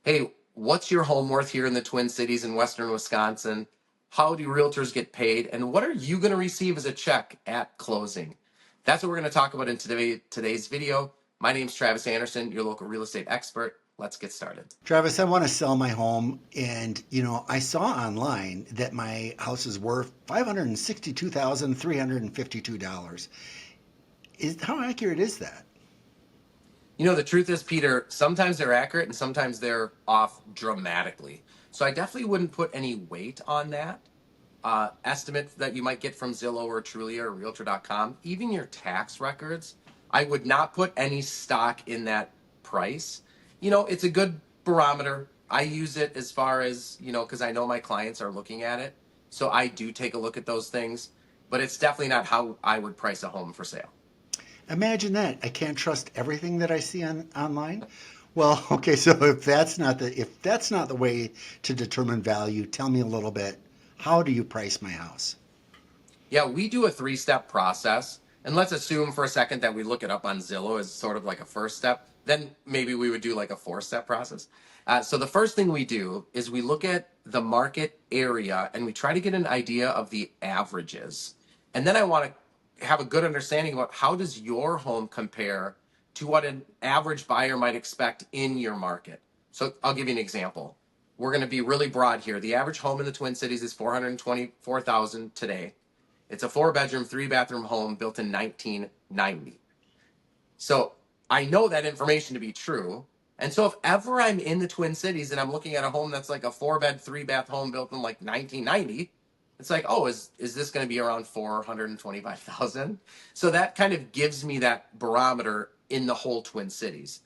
Hey, what's your home worth here in the Twin Cities in Western Wisconsin? How do realtors get paid? And what are you going to receive as a check at closing? That's what we're going to talk about in today's video. My name's Travis Anderson, your local real estate expert. Let's get started. Travis, I want to sell my home, and I saw online that my house is worth $562,352. Is how accurate is that? The truth is, Peter, sometimes they're accurate and sometimes they're off dramatically. So I definitely wouldn't put any weight on that. Estimate that you might get from Zillow or Trulia or Realtor.com, even your tax records, I would not put any stock in that price. It's a good barometer. I use it as far as, because I know my clients are looking at it. So I do take a look at those things, but it's definitely not how I would price a home for sale. Imagine that. I can't trust everything that I see online. Well, okay, so if that's not the way to determine value, tell me a little bit. How do you price my house? Yeah, we do a three-step process. And let's assume for a second that we look it up on Zillow as sort of like a first step. Then maybe we would do like a four-step process. So the first thing we do is we look at the market area and we try to get an idea of the averages. And then I want to have a good understanding about how does your home compare to what an average buyer might expect in your market. So I'll give you an example. We're going to be really broad here. The average home in the Twin Cities is 424,000 today. It's a 4-bedroom, 3-bathroom home built in 1990. So I know that information to be true. And so if ever I'm in the Twin Cities and I'm looking at a home that's like a 4-bed, 3-bath home built in like 1990, it's like, oh, is this going to be around 425,000? So that kind of gives me that barometer in the whole Twin Cities.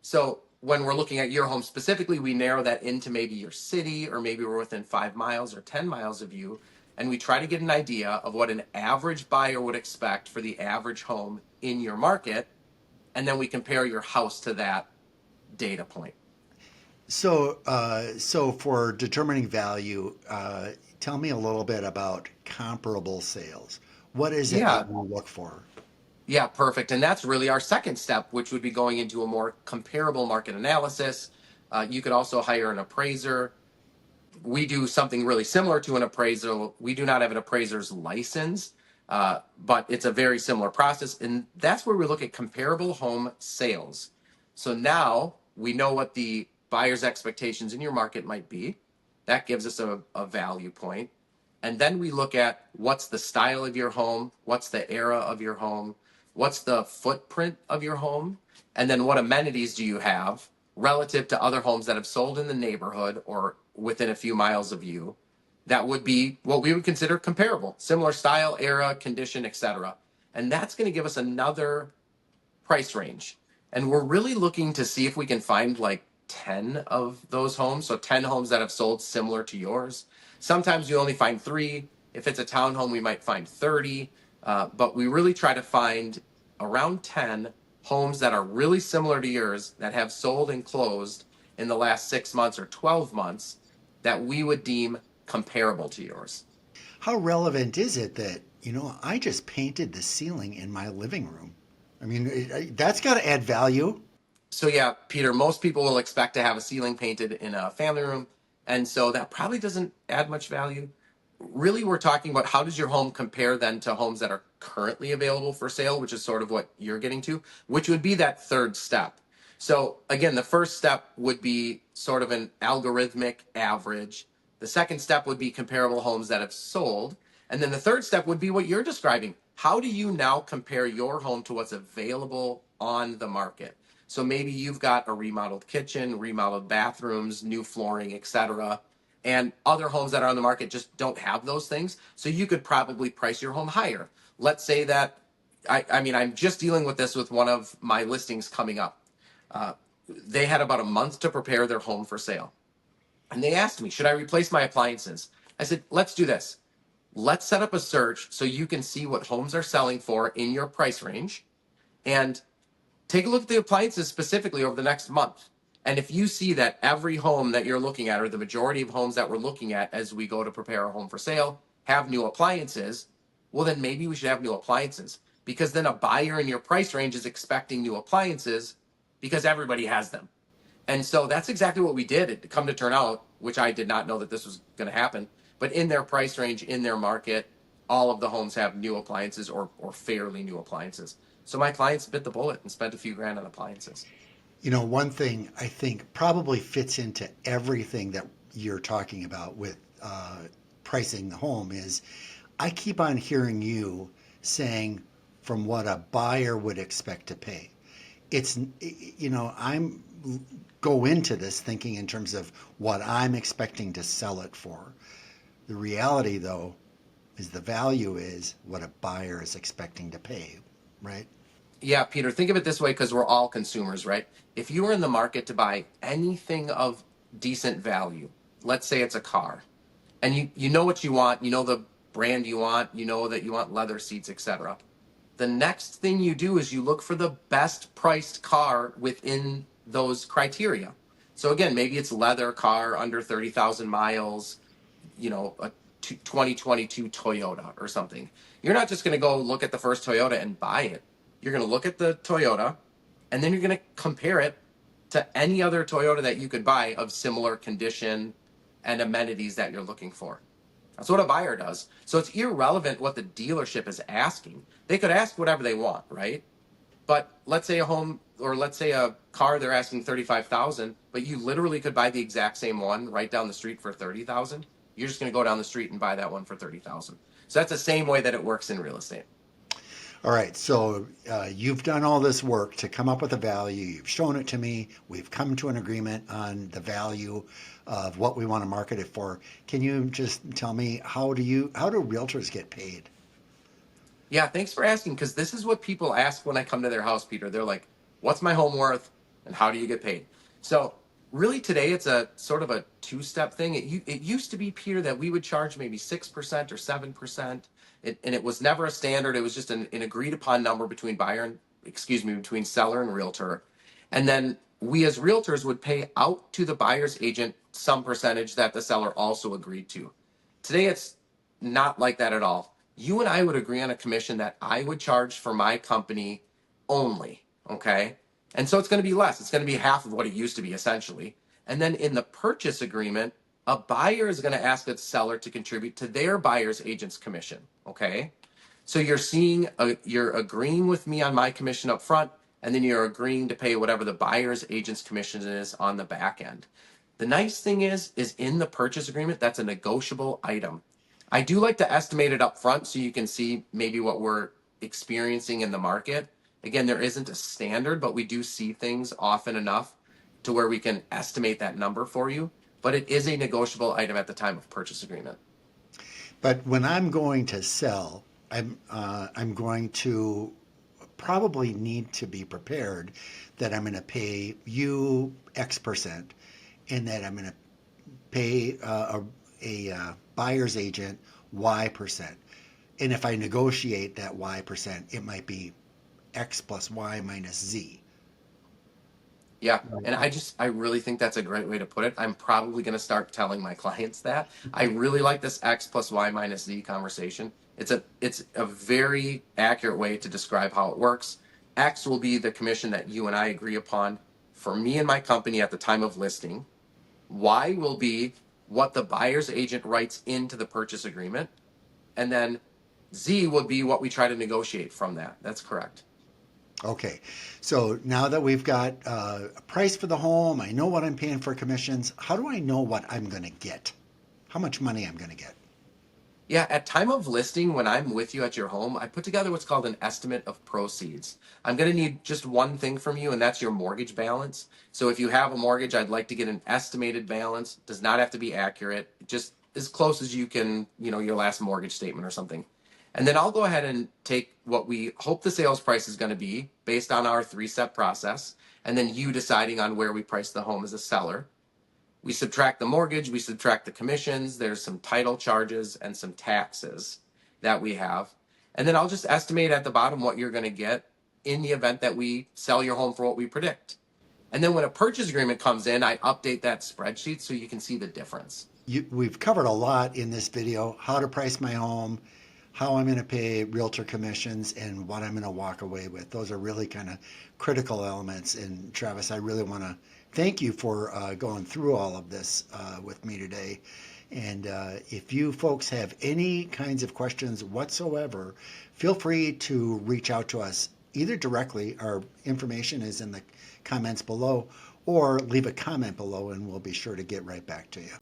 So when we're looking at your home specifically, we narrow that into maybe your city, or maybe we're within 5 miles or 10 miles of you. And we try to get an idea of what an average buyer would expect for the average home in your market. And then we compare your house to that data point. So for determining value, tell me a little bit about comparable sales. What is it that Yeah, you look for? yeah, perfect. And that's really our second step, which would be going into a more comparable market analysis. You could also hire an appraiser. We do something really similar to an appraisal. We do not have an appraiser's license, but it's a very similar process. And that's where we look at comparable home sales. So now we know what the buyer's expectations in your market might be. That gives us a value point. And then we look at what's the style of your home, what's the era of your home, what's the footprint of your home, and then what amenities do you have relative to other homes that have sold in the neighborhood or within a few miles of you. That would be what we would consider comparable, similar style, era, condition, etc. And that's going to give us another price range. And we're really looking to see if we can find like 10 of those homes. So 10 homes that have sold similar to yours. Sometimes you only find 3. If it's a townhome, we might find 30. But we really try to find around 10 homes that are really similar to yours that have sold and closed in the last 6 months or 12 months that we would deem comparable to yours. How relevant is it that, I just painted the ceiling in my living room? I mean, that's got to add value. So yeah, Peter, most people will expect to have a ceiling painted in a family room. And so that probably doesn't add much value. Really, we're talking about how does your home compare then to homes that are currently available for sale, which is sort of what you're getting to, which would be that third step. So again, the first step would be sort of an algorithmic average. The second step would be comparable homes that have sold. And then the third step would be what you're describing. How do you now compare your home to what's available on the market? So maybe you've got a remodeled kitchen, remodeled bathrooms, new flooring, etc. And other homes that are on the market just don't have those things. So you could probably price your home higher. Let's say that, I mean, I'm just dealing with this with one of my listings coming up. Uh, they had about a month to prepare their home for sale. And they asked me, should I replace my appliances? I said, let's do this. Let's set up a search so you can see what homes are selling for in your price range. And take a look at the appliances specifically over the next month. And if you see that every home that you're looking at, or the majority of homes that we're looking at as we go to prepare a home for sale, have new appliances, well, then maybe we should have new appliances. Because then a buyer in your price range is expecting new appliances because everybody has them. And so that's exactly what we did. It come to turn out, which I did not know that this was going to happen, but in their price range, in their market, all of the homes have new appliances or fairly new appliances. So my clients bit the bullet and spent a few grand on appliances. You know, one thing I think probably fits into everything that you're talking about with pricing the home is I keep on hearing you saying from what a buyer would expect to pay. It's, you know, I'm go into this thinking in terms of what I'm expecting to sell it for. The reality, though, is the value is what a buyer is expecting to pay, right? Yeah, Peter, think of it this way because we're all consumers, right? If you were in the market to buy anything of decent value, let's say it's a car, and you know what you want, you know the brand you want, you know that you want leather seats, etc. The next thing you do is you look for the best priced car within those criteria. So again, maybe it's leather car under 30,000 miles, a 2022 Toyota or something. You're not just going to go look at the first Toyota and buy it. You're going to look at the Toyota and then you're going to compare it to any other Toyota that you could buy of similar condition and amenities that you're looking for. That's what a buyer does. So it's irrelevant what the dealership is asking. They could ask whatever they want, right? But let's say a home or let's say a car they're asking 35,000, but you literally could buy the exact same one right down the street for 30,000. You're just going to go down the street and buy that one for 30,000. So that's the same way that it works in real estate. All right, so you've done all this work to come up with a value. You've shown it to me. We've come to an agreement on the value of what we want to market it for. Can you just tell me how do realtors get paid? Yeah, thanks for asking because this is what people ask when I come to their house, Peter. They're like, "What's my home worth and how do you get paid?" So, really today it's a sort of a two-step thing. It used to be, Peter, that we would charge maybe 6% or 7%. And it was never a standard. It was just an agreed upon number between seller and realtor. And then we as realtors would pay out to the buyer's agent some percentage that the seller also agreed to. Today it's not like that at all. You and I would agree on a commission that I would charge for my company only. Okay. And so it's going to be less. It's going to be half of what it used to be, essentially. And then in the purchase agreement, a buyer is going to ask the seller to contribute to their buyer's agent's commission. Okay. So you're agreeing with me on my commission up front, and then you're agreeing to pay whatever the buyer's agent's commission is on the back end. The nice thing is in the purchase agreement, that's a negotiable item. I do like to estimate it up front so you can see maybe what we're experiencing in the market. Again, there isn't a standard, but we do see things often enough to where we can estimate that number for you. But it is a negotiable item at the time of purchase agreement. But when I'm going to sell, I'm going to probably need to be prepared that I'm going to pay you X percent, and that I'm going to pay a buyer's agent Y percent. And if I negotiate that Y percent, it might be X plus Y minus Z. Yeah. And I really think that's a great way to put it. I'm probably going to start telling my clients that. I really like this X plus Y minus Z conversation. It's a very accurate way to describe how it works. X will be the commission that you and I agree upon for me and my company at the time of listing. Y will be what the buyer's agent writes into the purchase agreement. And then Z would be what we try to negotiate from that. That's correct. Okay, so now that we've got a price for the home, I know what I'm paying for commissions. How do I know what I'm going to get? How much money I'm going to get? Yeah, at time of listing, when I'm with you at your home, I put together what's called an estimate of proceeds. I'm going to need just one thing from you, and that's your mortgage balance. So if you have a mortgage, I'd like to get an estimated balance. Does not have to be accurate, just as close as you can, your last mortgage statement or something. And then I'll go ahead and take what we hope the sales price is going to be based on our three-step process, and then you deciding on where we price the home as a seller. We subtract the mortgage, we subtract the commissions, there's some title charges and some taxes that we have. And then I'll just estimate at the bottom what you're going to get in the event that we sell your home for what we predict. And then when a purchase agreement comes in, I update that spreadsheet so you can see the difference. We've covered a lot in this video: how to price my home, how I'm going to pay realtor commissions, and what I'm going to walk away with. Those are really kind of critical elements. And Travis, I really want to thank you for going through all of this with me today. And if you folks have any kinds of questions whatsoever, feel free to reach out to us either directly, our information is in the comments below, or leave a comment below and we'll be sure to get right back to you.